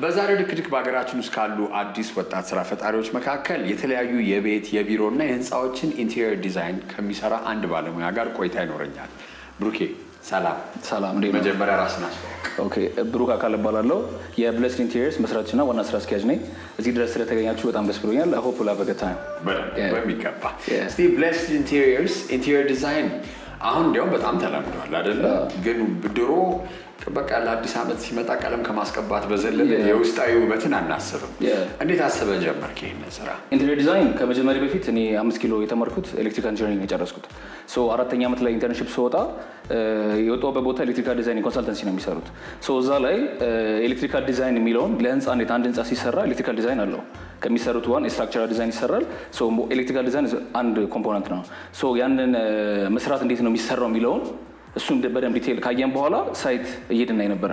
በዛሬው ድክድክ በአገራችን ውስጥ ካሉ አዲስ ወጣት ስራ ፈጣሪዎች መካከል የተለያዩ የቤት የቢሮና የህንጻዎችን ኢንቴሪየር ዲዛይን ከሚሰራ አንድ ባለሙያ ጋር ቆይታ ይኖረኛል። ብሩኬ ሰላም እንዴ መጀመሪያ ራስን አስተዋውቅ። ኦኬ ብሩክ አካል እባላለሁ የብሌስድ ኢንቴሪየርስ መስራችና ዋና ስራ አስኪያጅ ነኝ። እዚህ ድረስ ስለተገኛችሁ በጣም ደስ ብሎኛል። I hope you'll have a good time። በሚገባ እስቲ ብሌስድ ኢንቴሪየርስ ኢንቴሪየር ዲዛይን አሁን እንዲያውም በጣም ተለምዷል አይደለ? ግን ድሮ በቃ ለአዲስ ዓመት ሲመጣ ቀለም ከማስቀባት በዘለለ የውስጣዊ ውበትን አናስብም። እንዴት አሰበ ጀመርክ ይሄን ስራ? ኢንቴሪየር ዲዛይን ከመጀመሪያ በፊት እኔ 5 ኪሎ የተማርኩት ኤሌክትሪካል ኢንጂነሪንግ የጨረስኩት። አራተኛ ዓመት ላይ ኢንተርንሺፕ ስወጣ የወጣሁበት ቦታ ኤሌክትሪካል ዲዛይን ኮንሰልተንሲ ነው የሚሰሩት። እዛ ላይ ኤሌክትሪካል ዲዛይን የሚለውን ለህንጻ እንዴት አንድ ህንጻ ሲሰራ ኤሌክትሪካል ዲዛይን አለው ከሚሰሩት ዋን ስትራክቸራል ዲዛይን ይሰራል። ኤሌክትሪካል ዲዛይን አንድ ኮምፖነንት ነው። ያንን መስራት እንዴት ነው የሚሰራው የሚለውን እሱን በደንብ ዲቴል ካየን በኋላ ሳይት እየሄድን ነበር።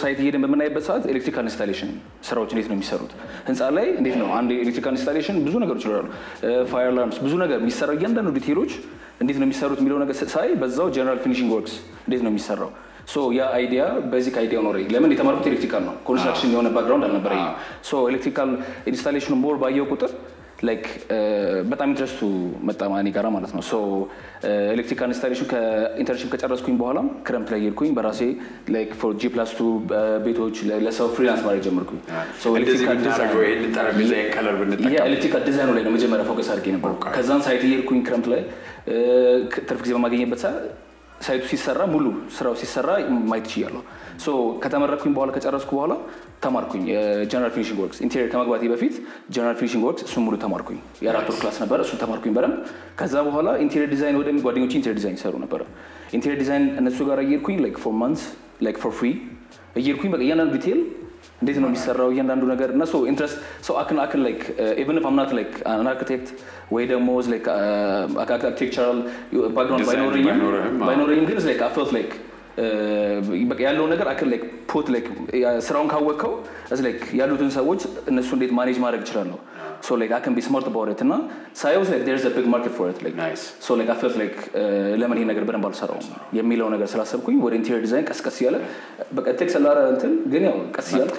ሳይት እየሄድን በመናይበት ሰዓት ኤሌክትሪካል ኢንስታሌሽን ስራዎች እንዴት ነው የሚሰሩት፣ ህንጻ ላይ እንዴት ነው አንድ ኤሌክትሪካል ኢንስታሌሽን ብዙ ነገሮች ይኖራሉ፣ ፋየር አላርምስ ብዙ ነገር የሚሰራው እያንዳንዱ ዲቴሎች እንዴት ነው የሚሰሩት የሚለው ነገር ሳይ በዛው ጀነራል ፊኒሺንግ ወርክስ እንዴት ነው የሚሰራው ያ አይዲያ ቤዚክ አይዲያ ኖረኝ። ለምን የተማርኩት ኤሌክትሪካል ነው፣ ኮንስትራክሽን የሆነ ባክግራውንድ አልነበረኝም። ኤሌክትሪካል ኢንስታሌሽን ሞር ባየው ቁጥር ላይክ በጣም ኢንትረስቱ መጣ ማኔ ጋራ ማለት ነው። ኤሌክትሪካል ኢንስታሌሽን ከኢንተርንሺፕ ከጨረስኩኝ በኋላ ክረምት ላይ ሄድኩኝ በራሴ ላይክ ፎር G+2 ቤቶች ለሰው ፍሪላንስ ማድረግ ጀመርኩኝ። ኤሌክትሪካል ዲዛይኑ ላይ ነው መጀመሪያ ፎከስ አድርጌ ነበር። ከዛን ሳይት ሄድኩኝ ክረምት ላይ ትርፍ ጊዜ በማገኘበት ሳይቱ ሲሰራ ሙሉ ስራው ሲሰራ ማየት ይችላል። ከተመረኩኝ በኋላ ከጨረስኩ በኋላ ተማርኩኝ ጀነራል ፊኒሺንግ ወርክስ ኢንቴሪየር ከመግባቴ በፊት ጀነራል ፊኒሺንግ ወርክስ እሱ ሙሉ ተማርኩኝ። የአራት ወር ክላስ ነበር፣ እሱ ተማርኩኝ በደንብ። ከዛ በኋላ ኢንቴሪየር ዲዛይን ወደ ጓደኞቼ ኢንቴሪየር ዲዛይን ይሰሩ ነበር። ኢንቴሪየር ዲዛይን እነሱ ጋር እየሄድኩኝ ላይክ ፎር ማንትስ ላይክ ፎር ፍሪ እየሄድኩኝ በቃ እያንዳንዱ ዲቴል እንዴት ነው የሚሰራው እያንዳንዱ ነገር እና ኢንትረስት አክን ላይክ ኢቨን ኢፍ አም ናት ላይክ አን አርኪቴክት ወይ ደግሞ ላይክ አርኪቴክቸራል ባክግራውንድ ባይኖረኝም ግን ላይክ አይ ፌልት ላይክ በቃ ያለው ነገር አክን ላይክ ፑት ላይክ ስራውን ካወቀው ላይክ ያሉትን ሰዎች እነሱ እንዴት ማኔጅ ማድረግ ይችላል። like I can be smart about it እና ሳይውስ like there's a big market for it like nice. like I felt like ለምን ይሄ ነገር በደንብ አልሰራውም የሚለው ነገር ስላሰብኩኝ ወደ ኢንቴሪየር ዲዛይን ቀስቀስ ያለ በቃ ቴክስ አላራ እንትን ግን ያው ቀስ ያልክ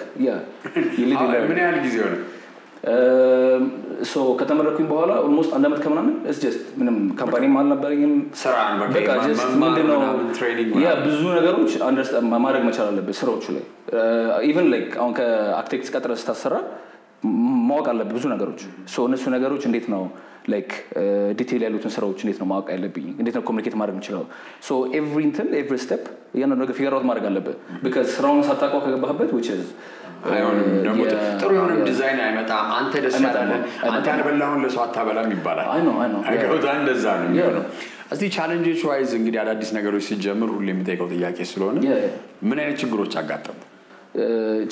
ምን ያህል ጊዜ ሆነ? ከተመረኩኝ በኋላ ኦልሞስት አንድ አመት ከምናምን it's just ምንም ካምፓኒም አልነበረኝም ስራን በቃ just ምንድነው ብዙ ነገሮች አንደርስታንድ ማድረግ መቻል አለበት ስራዎቹ ላይ even like አሁን ከአርኪቴክት ቀጥረህ ስታሰራ ማወቅ አለብህ ብዙ ነገሮች እነሱ ነገሮች እንዴት ነው ላይክ ዲቴል ያሉትን ስራዎች እንዴት ነው ማወቅ ያለብኝ እንዴት ነው ኮሙኒኬት ማድረግ የምችለው every step ያንን ነገር ፊገር አውት ማድረግ አለብህ because ስራውን ሳታውቀው ከገባህበት which is አይሆንም ደግሞ ጥሩ የሆነ ዲዛይን አይመጣም። አንተ ደስ ያለህ አንተ ያልበላውን ለሰው አታበላም ይባላል። አይ ነው አይገውታ እንደዛ ነው የሚሆነው። እስቲ ቻሌንጆች ዋይዝ እንግዲህ አዳዲስ ነገሮች ሲጀምር ሁሉ የሚጠይቀው ጥያቄ ስለሆነ ምን አይነት ችግሮች አጋጠሙ?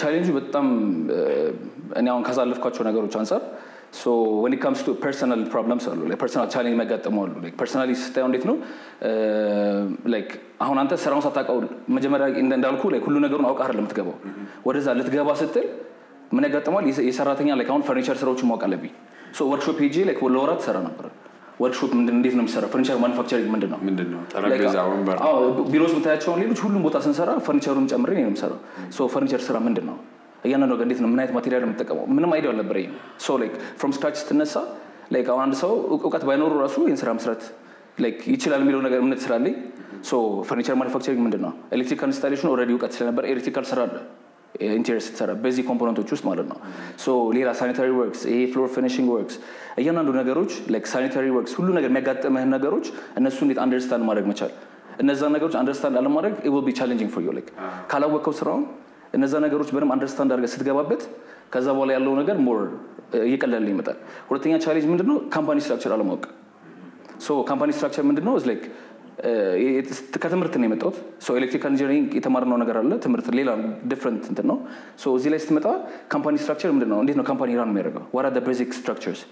ቻሌንጁ በጣም እኔ አሁን ካሳለፍኳቸው ነገሮች አንፃር when it comes to personal problems like personal challenge መጋጠሙ አሉ like personally ስታየው እንዴት ነው like አሁን አንተ ስራውን ሳታውቀው መጀመሪያ እንዳልኩ like ሁሉ ነገሩን አውቀህ አይደለም የምትገባው ወደዛ ልትገባ ስትል ምን ያጋጥማል የሰራተኛ like አሁን ፈርኒቸር ስራዎችን ማወቅ አለብኝ workshop ሄጄ like ለወራት ሰራ ነበር workshop እንዴት ነው የሚሰራው ፈርኒቸር ማኑፋክቸሪንግ ምንድነው ጠረጴዛ ወንበር ቢሮስ ብታያቸው ሌሎች ሁሉም ቦታ ስንሰራ ፈርኒቸሩን ጨምሬ ነው የምሰራው ፈርኒቸር ስራ ምንድነው እያንዳንዱ ነገር እንዴት ነው ምን አይነት ማቴሪያል የምትጠቀመው ምንም አይዲያ አልነበረኝም like from scratch ስትነሳ like አሁን አንድ ሰው እውቀት ባይኖር ራሱ ይሄን ስራ መስራት like ይችላል የሚለው ነገር እምነት ስላለኝ ፈርኒቸር ማኑፋክቸሪንግ ምንድነው ኤሌክትሪካል ኢንስታሌሽን ኦልሬዲ እውቀት ስለነበር ኤሌክትሪካል ስራ አለ ኢንቴሪየር ስትሰራ ቤዚክ ኮምፖነንቶች ውስጥ ማለት ነው ሌላ ሳኒታሪ ወርክስ ፍሎር ፊኒሺንግ ወርክስ እያንዳንዱ ነገሮች like ሳኒታሪ ወርክስ ሁሉ ነገር የሚያጋጥመህ ነገሮች እነሱ እንዴት አንደርስታንድ ማድረግ መቻል እነዛ ነገሮች አንደርስታንድ አለማድረግ it will be challenging for you like ካላወቀው ስራውን እነዛ ነገሮች በደንብ አንደርስታንድ አድርገህ ስትገባበት ከዛ በኋላ ያለው ነገር ሞር እየቀለለ ይመጣል። ሁለተኛ ቻሌንጅ ምንድነው ካምፓኒ ስትራክቸር አለማወቅ ካምፓኒ ስትራክቸር ምንድነው like ከትምህርት ነው የመጣሁት ኤሌክትሪካል ኢንጂነሪንግ የተማርነው ነገር አለ ትምህርት ሌላ ዲፈረንት እንትን ነው እዚህ ላይ ስትመጣ ካምፓኒ ስትራክቸር ምንድነው እንዴት ነው ካምፓኒ ራን የሚያደርገው what are the basic structures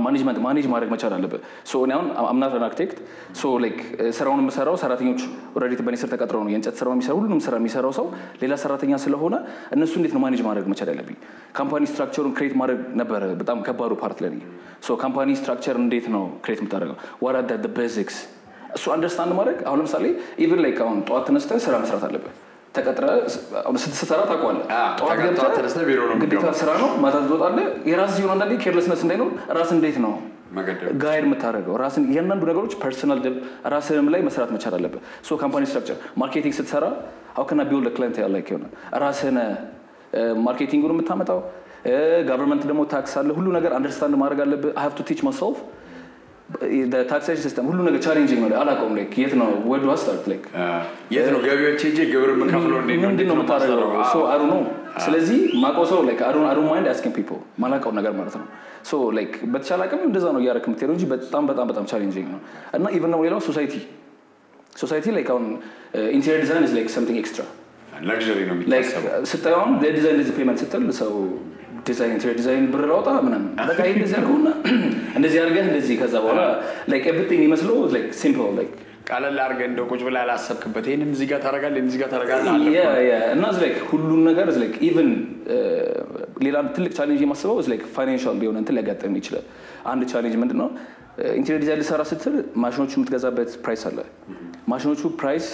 ማኔጅመንት ማኔጅ ማድረግ መቻል አለበት እኔ አሁን I'm not an architect like ስራውን የምሰራው ሰራተኞች ኦልሬዲ በኔ ስር ተቀጥረው ነው የእንጨት ስራው የሚሰራው ሁሉንም ስራ የሚሰራው ሰው ሌላ ሰራተኛ ስለሆነ እነሱ እንዴት ነው ማኔጅ ማድረግ መቻል ያለብኝ ካምፓኒ ስትራክቸሩን ክሬት ማድረግ ነበር በጣም ከባዱ ፓርት ለኔ ካምፓኒ ስትራክቸር እንዴት ነው ክሬት የምታደርገው what are the basics አንደርስታንድ ማድረግ አሁን ለምሳሌ even like አሁን ጠዋት ተነስተህ ስራ መስራት አለበት ተቀጥረ ስትሰራ ታውቀዋለህ ጠዋት ገብተህ ተነስተህ ቢሮ ነው ግዴታ ስራ ነው ማታ ትወጣለህ የራስህ ይሆን አንዳንዴ ኬርለስነስ እንዳይኖር ራስ እንዴት ነው ጋይድ የምታደርገው ራስን እያንዳንዱ ነገሮች ፐርሰናል ራስህም ላይ መስራት መቻል አለብህ ሶ ካምፓኒ ስትራክቸር ማርኬቲንግ ስትሰራ how can I build a clientele like you ራስህን ማርኬቲንጉን የምታመጣው government ደግሞ ታክስ አለ ሁሉ ነገር አንደርስታንድ ማድረግ አለብህ I have to teach myself the taxation system ሁሉ ነገር ቻሌንጂንግ ነው አላውቀውም like የት ነው where do I start like የት ነው ገቢዎች እጄ ግብር መከፍለው እንዴት ነው የምታደርገው so I don't know ስለዚህ ማቆሰው like I don't mind asking people ማላውቀው ነገር ማለት ነው so like በተቻለ አቅም እንደዛ ነው ያረክ የምትሄደው እንጂ በጣም ቻሌንጂንግ ነው እና even ነው ሌላው ሶሳይቲ like on interior design is like something extra luxury ነው የሚታሰበው ስታየው ለዲዛይን ለዚህ ፔመንት ስትል ሰው ዲዛይን ኢንተሪየር ዲዛይን ብር ላውጣ ምናምን በቃ እንደዚህ አድርገውና እንደዚህ አድርገህ እንደዚህ ከዛ በኋላ like everything ይመስለው like simple like ቀለል አድርገህ እንደው ቁጭ ብለህ ያላሰብክበት ይሄንን እዚህ ጋር ታደርጋለህ እዚህ ጋር ታደርጋለህ አለ እና like ሁሉን ነገር like even ሌላ ትልቅ ቻሌንጅ የማስበው like financial ቢሆን እንትን ሊያጋጥም ይችላል አንድ ቻሌንጅ ምንድነው ኢንተሪየር ዲዛይን ልሰራ ስትል ማሽኖቹ የምትገዛበት ፕራይስ አለ ማሽኖቹ ፕራይስ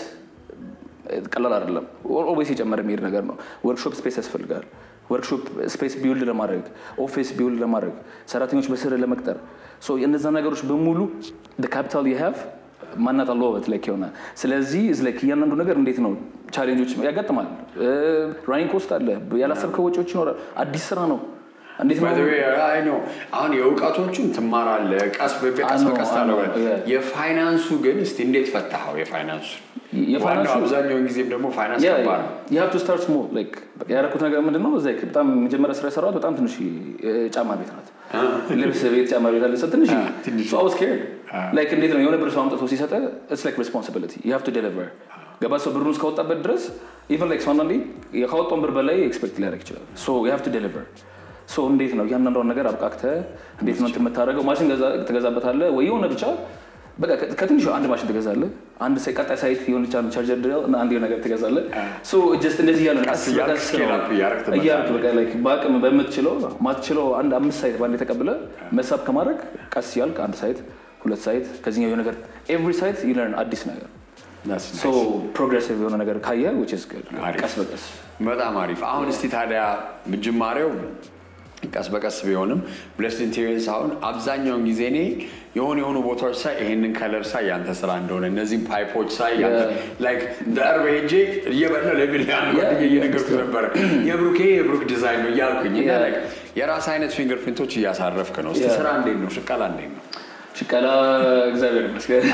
ቀላል አይደለም ኦልዌይስ እየጨመረ የሚሄድ ነገር ነው ወርክሾፕ ስፔስ ያስፈልጋል ወርክሾፕ ስፔስ ቢልድ ለማድረግ ኦፊስ ቢልድ ለማድረግ ሰራተኞች በስር ለመቅጠር ሶ እነዛ ነገሮች በሙሉ the capital you have ማናት አለበት like የሆነ ስለዚህ is like ያንንዱ ነገር እንዴት ነው ቻሌንጆች ያጋጥማል ራይን ኮስት አለ ያላሰብከው ወጪዎች ይኖራል አዲስ ስራ ነው እንዴት ነው አይ ነው አሁን የውቃቶቹን ትማራለህ ቀስ በቀስ ታለዋለህ የፋይናንሱ ግን እስቲ እንዴት ፈታኸው የፋይናንሱ አብዛኛውን ጊዜም ደግሞ ፋይናንስ ከባድ you have to start small like ያረኩት ነገር ምንድነው like በጣም መጀመሪያ ስራ ሰራሁት በጣም ትንሽ ጫማ ቤት ናት ልብስ ቤት ጫማ ቤት አለ ትንሽ so I was scared like እንዴት ነው የሆነ ብር ሰው አምጥቶ ሲሰጠ it's like responsibility you have to deliver ገባህ ሰው ብሩን እስካወጣበት ድረስ even like someone የካወጣው ብር በላይ ኤክስፔክት ሊያደርግ ይችላል so you have to deliver so እንዴት ነው ያንንዳው ነገር አብቃክተህ እንዴት ነው የምታደርገው ማሽን ተገዛበታለህ ወይ የሆነ ብቻ በቃ ከትንሽ አንድ ማሽን ትገዛለህ አንድ ቀጣይ ሳይት የሆነ ቻርጀር ድረው እና አንድ ነገር ትገዛለህ so just እንደዚህ ያለ ቀስ በቀስ ያርክ በቃ like ባቅም በመትችለው ማትችለው አንድ 5 ሳይት ባንዴ ተቀብለ መሳብ ከማድረግ ቀስ ያልክ አንድ ሳይት ሁለት ሳይት ከዚህኛው የሆነ ነገር every site you learn አዲስ ነገር so progressive የሆነ ነገር ካየ which is good ቀስ በቀስ በጣም አሪፍ አሁን እስቲ ታዲያ ጅማሬው ቀስ በቀስ ቢሆንም ብለስድ ኢንቴሪየርስ አሁን አብዛኛውን ጊዜ እኔ የሆኑ ቦታዎች ሳይ ይሄንን ከለር ሳይ ያንተ ስራ እንደሆነ እነዚህን ፓይፖች ሳይ ያንተ ላይክ ዳርቤጄ እየበለ ለብል ያን ወዲህ እየነገርኩ ነበር የብሩክ ዲዛይን ነው ያልኩኝ እና ላይክ የራስ አይነት ፊንገርፕሪንቶች እያሳረፍክ ነው እስቲ ስራ እንዴት ነው ሽቀላ እንዴት ነው ሽቀላ እግዚአብሔር ይመስገን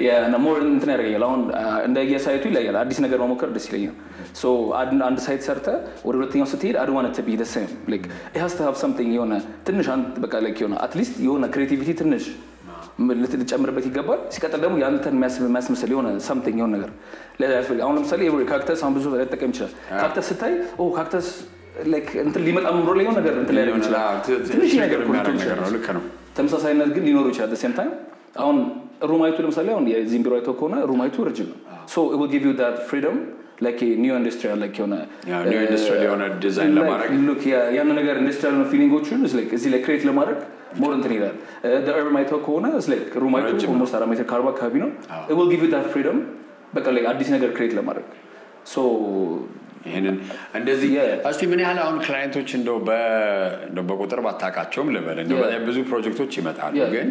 ያ ነሞር እንትን ያደርጋል አሁን እንደየሳይቱ ይለያል አዲስ ነገር መሞከር ደስ ይለኛል so አንድ ሳይት ሰርተ ወደ ሁለተኛው ስትሄድ I don't want it to be the same like it has to have something የሆነ ትንሽ በቃ like የሆነ at least የሆነ creativity ትንሽ ልትጨምርበት ይገባል ሲቀጥል ደግሞ ያንተን የሚያስመስል የሆነ something የሆነ ነገር አሁን ለምሳሌ ካክተስ አሁን ብዙ ተጠቀም ይችላል ካክተስ ስታይ ካክተስ like እንትን ሊመጣ ምሮ ላይ የሆነ ነገር እንትን ላይ ያደርግ ይችላል ትንሽ ነገር ነው ልክ ነው ተመሳሳይነት ግን ሊኖር ይችላል the same time አሁን ሩማይቱ ለምሳሌ አሁን የዚምቢሮ አይቶ ከሆነ ሩማይቱ ረጅም ነው so it will give you that freedom like a new industrial like የሆነ new industrial የሆነ ዲዛይን ለማድረግ look ያን ነገር industrial ነው ፊሊንጎቹን is like እዚህ ላይ ክሬት ለማድረግ more እንትን ይላል the urban አይቶ ከሆነ is like ሩማይቱ almost 4 ሜትር ካርባ አካባቢ ነው it will give you that freedom በቃ like አዲስ ነገር ክሬት ለማድረግ so ይሄንን እንደዚህ እስቲ ምን ያህል አሁን ክላይንቶች እንደው በቁጥር ባታቃቸውም ለበለ እንደው ብዙ ፕሮጀክቶች ይመጣሉ ግን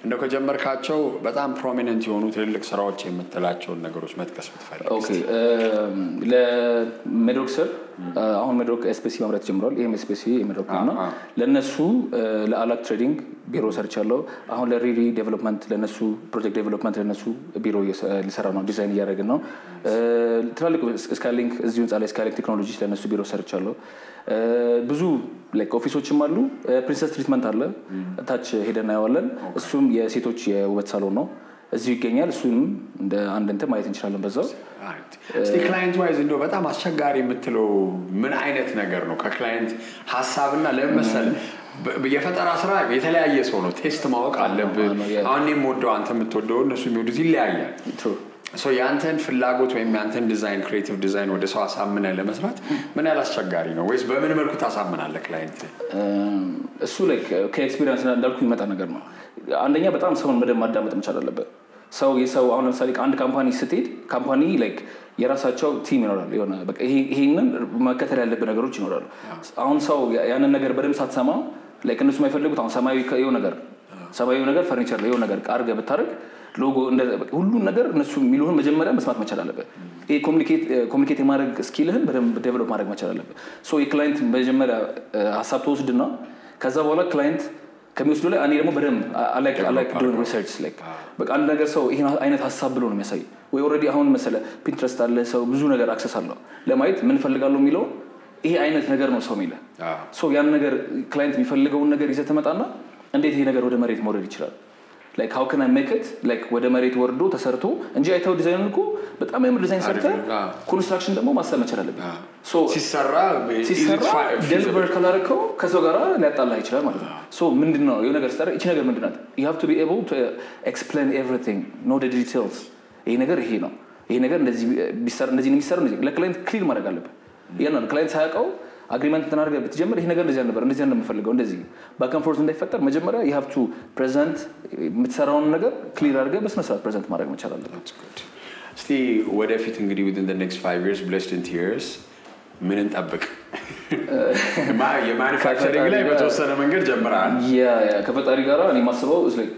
እንደው ከጀመርካቸው በጣም ፕሮሚነንት የሆኑ ትልልቅ ስራዎች የምትላቸው ነገሮች መጥቀስ ብትፈልግ ኦኬ ለሜድሮክ ስር አሁን ሜድሮክ ኤስፒሲ ማምረት ጀምሯል ይሄም ኤስፒሲ ሜድሮክ ነው ለነሱ ለአላክ ትሬዲንግ ቢሮ ሰርቻለሁ አሁን ለሪዲ ዴቨሎፕመንት ለነሱ ፕሮጀክት ዴቨሎፕመንት ለነሱ ቢሮ ሊሰራ ነው ዲዛይን ያደረግን ነው ትላልቅ ስካሊንግ እዚሁ ጻለ ስካሊንግ ቴክኖሎጂስ ለነሱ ቢሮ ሰርቻለሁ ብዙ ላይክ ኦፊሶችም አሉ ፕሪንሰስ ትሪትመንት አለ ታች ሄደና ያዋለን እሱም የሴቶች የውበት ሳሎን ነው እዚሁ ይገኛል እሱም እንደ አንድ እንትን ማየት እንችላለን በዛው እስቲ ክላይንት ዋይዝ እንደው በጣም አስቸጋሪ የምትለው ምን አይነት ነገር ነው ከክላይንት ሐሳብና ለምሳሌ የፈጠራ ስራ የተለያየ ሰው ነው ቴስት ማወቅ አለብህ አሁን እኔም ወደው አንተ የምትወደው እነሱ የሚወዱት ይለያያል so ያንተን ፍላጎት ወይም ያንተን ዲዛይን ክሬቲቭ ዲዛይን ወደ ሰው አሳምነ ለመስራት ምን ያህል አስቸጋሪ ነው ወይስ በምን መልኩ ታሳምናለህ ክላይንት እሱ ላይክ ከኤክስፒሪየንስ እንዳልኩ ይመጣ ነገር ነው አንደኛ በጣም ሰውን ማዳመጥ መቻል አለበት ሰው አሁን ለምሳሌ አንድ ካምፓኒ ስትሄድ ካምፓኒ ላይክ የራሳቸው ቲም ይኖራል የሆነ በቃ ይሄንን መከተል ያለበት ነገሮች ይኖራሉ አሁን ሰው ያንን ነገር በደንብ ሳትሰማ ላይክ እነሱ የማይፈልጉት አሁን ሰማያዊ ነገር ፈርኒቸር ላይ የሆነ ነገር አድርገህ ብታደርግ ሎጎ እንደ ሁሉ ነገር እነሱ የሚሉህን መጀመሪያ መስማት መቻል አለበት ይሄ ኮሙኒኬት የማድረግ ስኪልህን በደንብ ዴቨሎፕ ማድረግ መቻል አለበት ሶ የክላይንት መጀመሪያ ሐሳብ ተወስድና ከዛ በኋላ ክላይንት ከሚወስዱ ላይ እኔ ደግሞ በደንብ I like doing research like በቃ አንድ ነገር ሰው ይሄን አይነት ሐሳብ ብሎ ነው የሚያሳይ ወይ ኦሬዲ አሁን መሰለ ፒንትረስት አለ ሰው ብዙ ነገር አክሰስ አለው ለማየት ምን ፈልጋለሁ የሚለው ይሄ አይነት ነገር ነው ሰው የሚለው ሶ ያን ነገር ክላይንት የሚፈልገውን ነገር ይዘህ ተመጣና እንዴት ይሄ ነገር ወደ መሬት መውረድ ይችላል like how can I make it like ወደ መሬት ወርዶ ተሰርቶ እንጂ አይተው ዲዛይኑን እኮ በጣም የምር ዲዛይን ሰርተህ ኮንስትራክሽን ደግሞ ማሰብ መቻል አለብህ ሶ ሲሰራ ዴሊቨር ካላረከው ከሰው ጋር ሊያጣላ ይችላል ማለት ነው ሶ ምንድነው የሆነ ነገር ስትሰራ እቺ ነገር ምንድናት you have to be able to explain everything know the details ይሄ ነገር ይሄ ነው ይሄ ነገር እንደዚህ ቢሰራ እንደዚህ ነው የሚሰራው እንደዚህ ለክላይንት ክሊር ማድረግ አለብህ ያንን ክላይንት ሳያውቀው አግሪመንት ተናርገ ብትጀምር ይሄ ነገር እንደዚህ ነበር እንደዚህ እንደምፈልገው እንደዚህ ባክ ኤንድ ፎርስ እንዳይፈጠር መጀመሪያ you have to present የምትሰራውን ነገር ክሊር አድርገ በስነ ስርዓት ፕሬዘንት ማድረግ መቻል አለበት እስቲ ወደፊት እንግዲህ within the next 5 years blessed interiors ምን እንጠብቅ የማኑፋክቸሪንግ ላይ በተወሰነ መንገድ ጀምራል ያ ከፈጣሪ ጋር እኔ ማስበው is like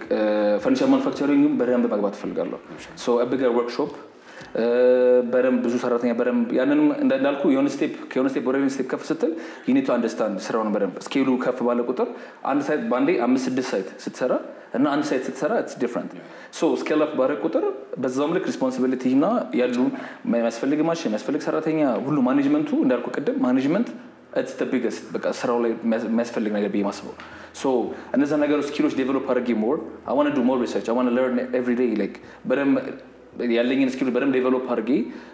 furniture manufacturing በደንብ መግባት ፈልጋለሁ so a bigger workshop በደንብ ብዙ ሰራተኛ በደንብ ያንንም እንዳልኩ የሆነ ስቴፕ ወደ ስቴፕ ከፍ ስትል you need to understand ስራውን በደንብ ስኬሉ ከፍ ባለ ቁጥር አንድ ሳይት ባንዴ 5-6 ሳይት ስትሰራ እና አንድ ሳይት ስትሰራ it's different so scale up ባረ ቁጥር በዛውም ልክ ሪስፖንሲቢሊቲ እና ያሉ የሚያስፈልግ ማሽን የሚያስፈልግ ሰራተኛ ሁሉ ማኔጅመንቱ እንዳልኩ ቅድም ማኔጅመንት it's the biggest በቃ ስራው ላይ የሚያስፈልግ ነገር በማስበው so እነዛ ነገሮች ስኪሎች ዴቨሎፕ አድርጌ more I want to do more research I want to learn every day like በደንብ ያለኝን ስኪል በደንብ ዴቨሎፕ አድርጌ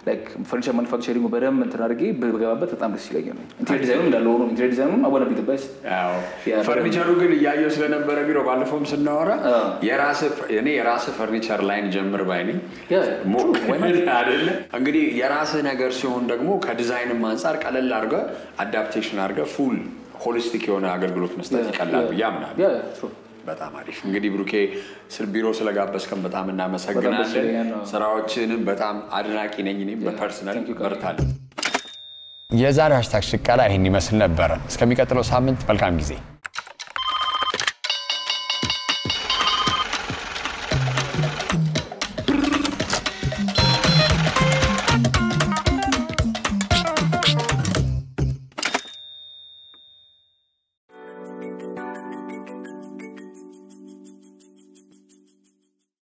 ላይክ ፈርኒቸር ማኑፋክቸሪንግ በደንብ እንትን አድርጌ በገባበት በጣም ደስ ይለኛል ኢንቴሪየር ዲዛይኑ እንዳለው ነው ኢንቴሪየር ዲዛይኑ I want to be the best ፈርኒቸሩ ግን ያየው ስለነበረ ቢሮ ባለፈውም ስናወራ የራስ ፈርኒቸር ላይን ጀምር ባይነኝ አይደለ እንግዲህ የራስ ነገር ሲሆን ደግሞ ከዲዛይንም አንፃር ቀለል አድርገህ አዳፕቴሽን አድርገህ ፉል ሆሊስቲክ የሆነ አገልግሎት መስጠት ይቀላል ያምናል በጣም አሪፍ እንግዲህ ብሩኬ ቢሮ ስለጋበስከን በጣም እናመሰግናለን ስራዎችንም በጣም አድናቂ ነኝ እኔ በፐርሰናል በርታለሁ የዛሬው #ሽቀላ ይሄን ይመስል ነበር እስከሚቀጥለው ሳምንት መልካም ጊዜ